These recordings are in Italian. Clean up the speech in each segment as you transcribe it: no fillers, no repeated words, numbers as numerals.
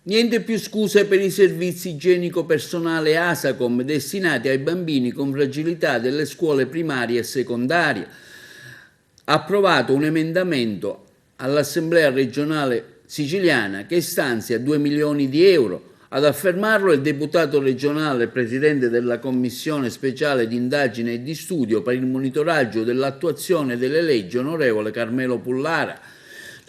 Niente più scuse per i servizi igienico-personale ASACOM destinati ai bambini con fragilità delle scuole primarie e secondarie. Approvato un emendamento all'Assemblea regionale siciliana che stanzia 2 milioni di euro. Ad affermarlo il deputato regionale, presidente della Commissione speciale di indagine e di studio per il monitoraggio dell'attuazione delle leggi, onorevole Carmelo Pullara.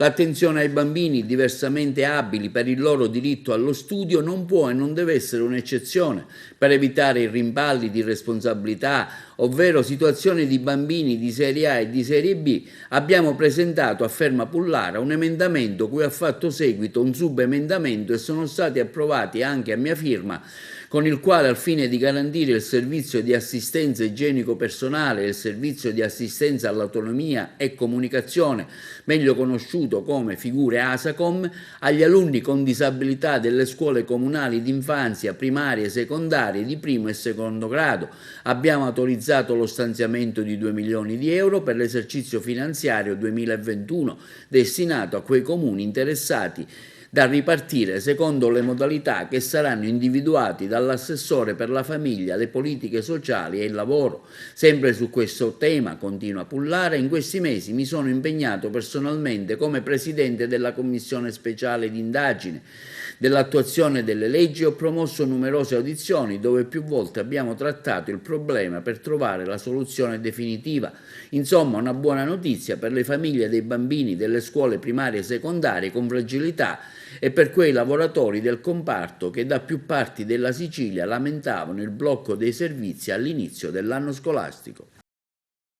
L'attenzione ai bambini diversamente abili per il loro diritto allo studio non può e non deve essere un'eccezione per evitare i rimpalli di responsabilità, ovvero situazioni di bambini di serie A e di serie B. Abbiamo presentato, afferma Pullara, un emendamento cui ha fatto seguito un subemendamento e sono stati approvati anche a mia firma, con il quale, al fine di garantire il servizio di assistenza igienico-personale e il servizio di assistenza all'autonomia e comunicazione, meglio conosciuto come figure ASACOM, agli alunni con disabilità delle scuole comunali d'infanzia primarie e secondarie di primo e secondo grado. Abbiamo autorizzato lo stanziamento di 2 milioni di euro per l'esercizio finanziario 2021 destinato a quei comuni interessati, da ripartire secondo le modalità che saranno individuati dall'assessore per la famiglia, le politiche sociali e il lavoro. Sempre su questo tema, continua Pullara, in questi mesi mi sono impegnato personalmente come presidente della commissione speciale di indagine dell'attuazione delle leggi e ho promosso numerose audizioni dove più volte abbiamo trattato il problema per trovare la soluzione definitiva. Insomma, una buona notizia per le famiglie dei bambini delle scuole primarie e secondarie con fragilità e per quei lavoratori del comparto che da più parti della Sicilia lamentavano il blocco dei servizi all'inizio dell'anno scolastico.